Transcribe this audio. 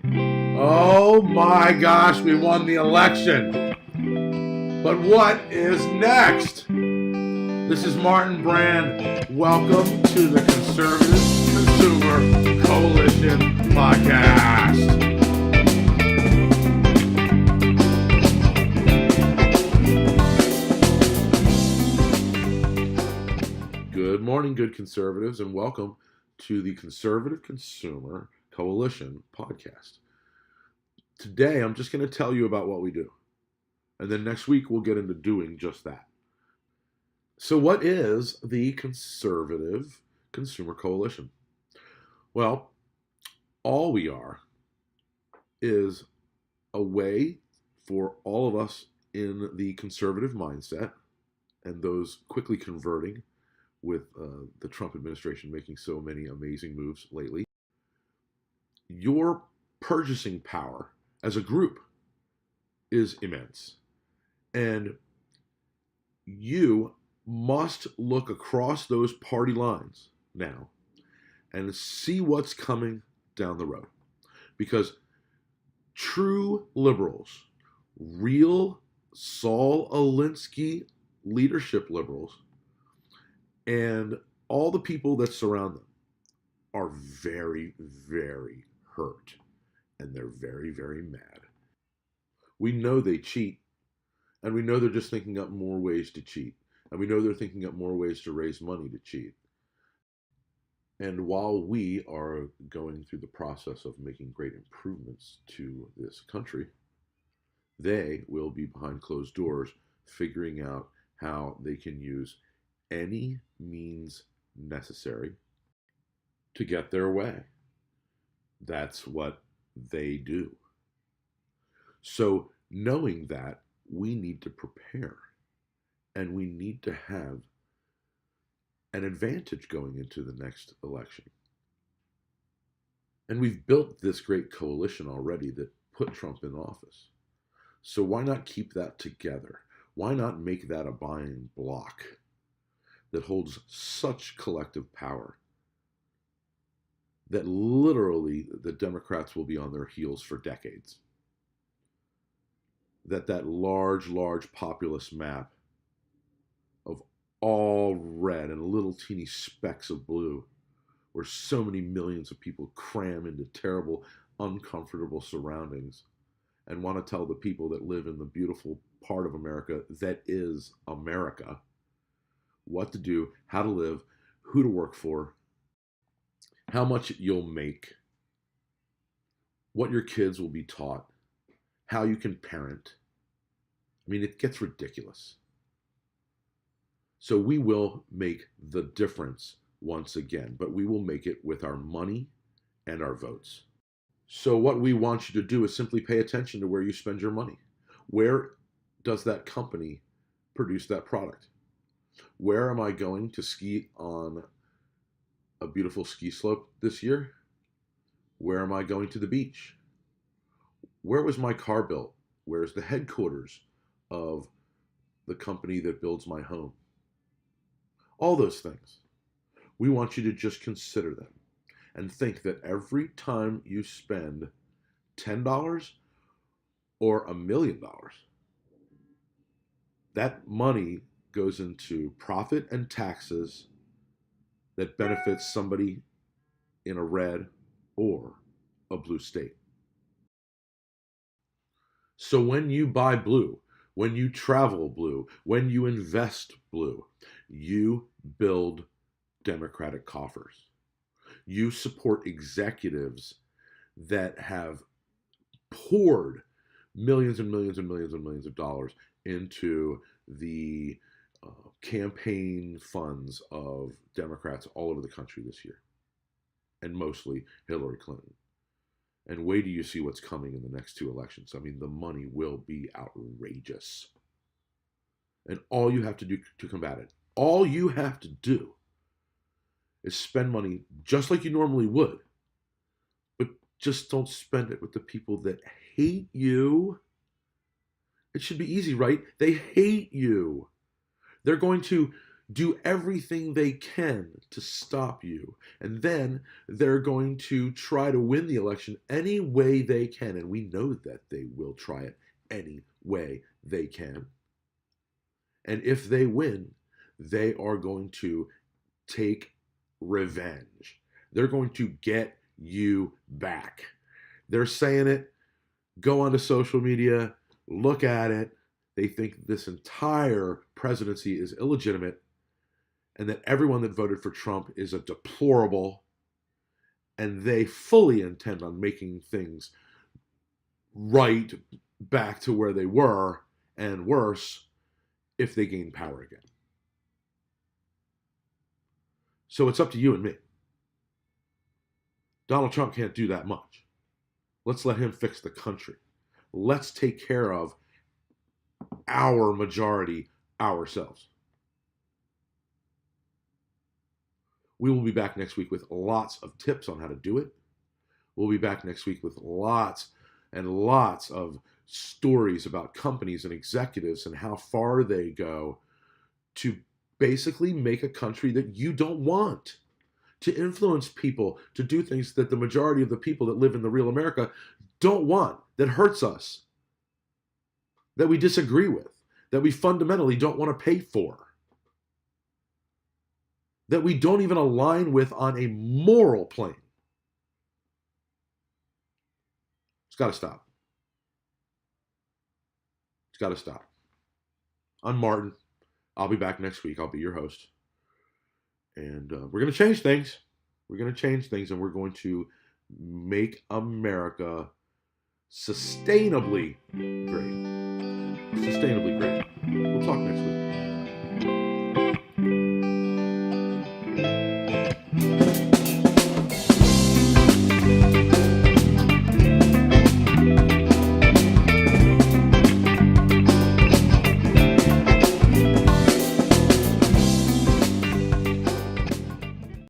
Oh my gosh, we won the election. But what is next? This is Martin Brand. Welcome to the Conservative Consumer Coalition Podcast. Good morning, good conservatives, and welcome to the Conservative Consumer Coalition Podcast. Today, I'm just going to tell you about what we do. And then next week, we'll get into doing just that. So what is the Conservative Consumer Coalition? Well, all we are is a way for all of us in the conservative mindset and those quickly converting with the Trump administration making so many amazing moves lately. Your purchasing power as a group is immense. And you must look across those party lines now and see what's coming down the road. Because true liberals, real Saul Alinsky leadership liberals, and all the people that surround them are very, very hurt. And they're very, very mad. We know they cheat. And we know they're just thinking up more ways to cheat. And we know they're thinking up more ways to raise money to cheat. And while we are going through the process of making great improvements to this country, they will be behind closed doors figuring out how they can use any means necessary to get their way. That's what they do. So knowing that, we need to prepare, and we need to have an advantage going into the next election. And we've built this great coalition already that put Trump in office. So why not keep that together? Why not make that a buying block that holds such collective power that literally the Democrats will be on their heels for decades? That large populist map of all red and little teeny specks of blue, where so many millions of people cram into terrible, uncomfortable surroundings and want to tell the people that live in the beautiful part of America that is America what to do, how to live, who to work for, how much you'll make, what your kids will be taught, how you can parent. I mean, it gets ridiculous. So we will make the difference once again, but we will make it with our money and our votes. So what we want you to do is simply pay attention to where you spend your money. Where does that company produce that product? Where am I going to ski on a beautiful ski slope this year? Where am I going to the beach? Where was my car built? Where's the headquarters of the company that builds my home? All those things. We want you to just consider them and think that every time you spend $10 or $1 million, that money goes into profit and taxes that benefits somebody in a red or a blue state. So when you buy blue, when you travel blue, when you invest blue, you build Democratic coffers. You support executives that have poured millions and millions and millions and millions of dollars into the campaign funds of Democrats all over the country this year, and mostly Hillary Clinton. And wait till you see what's coming in the next two elections. I mean, the money will be outrageous. And all you have to do to combat it, all you have to do is spend money just like you normally would, but just don't spend it with the people that hate you. It should be easy, right? They hate you. They're going to do everything they can to stop you. And then they're going to try to win the election any way they can. And we know that they will try it any way they can. And if they win, they are going to take revenge. They're going to get you back. They're saying it. Go onto social media, look at it. They think this entire presidency is illegitimate and that everyone that voted for Trump is a deplorable, and they fully intend on making things right back to where they were and worse if they gain power again. So it's up to you and me. Donald Trump can't do that much. Let's let him fix the country. Let's take care of our majority ourselves. We will be back next week with lots of tips on how to do it. We'll be back next week with lots and lots of stories about companies and executives and how far they go to basically make a country that you don't want, to influence people to do things that the majority of the people that live in the real America don't want, that hurts us, that we disagree with, that we fundamentally don't want to pay for, that we don't even align with on a moral plane. It's got to stop. It's got to stop. I'm Martin. I'll be back next week. I'll be your host. And we're going to change things. We're going to change things, and we're going to make America sustainably great. Sustainably great. We'll talk next week.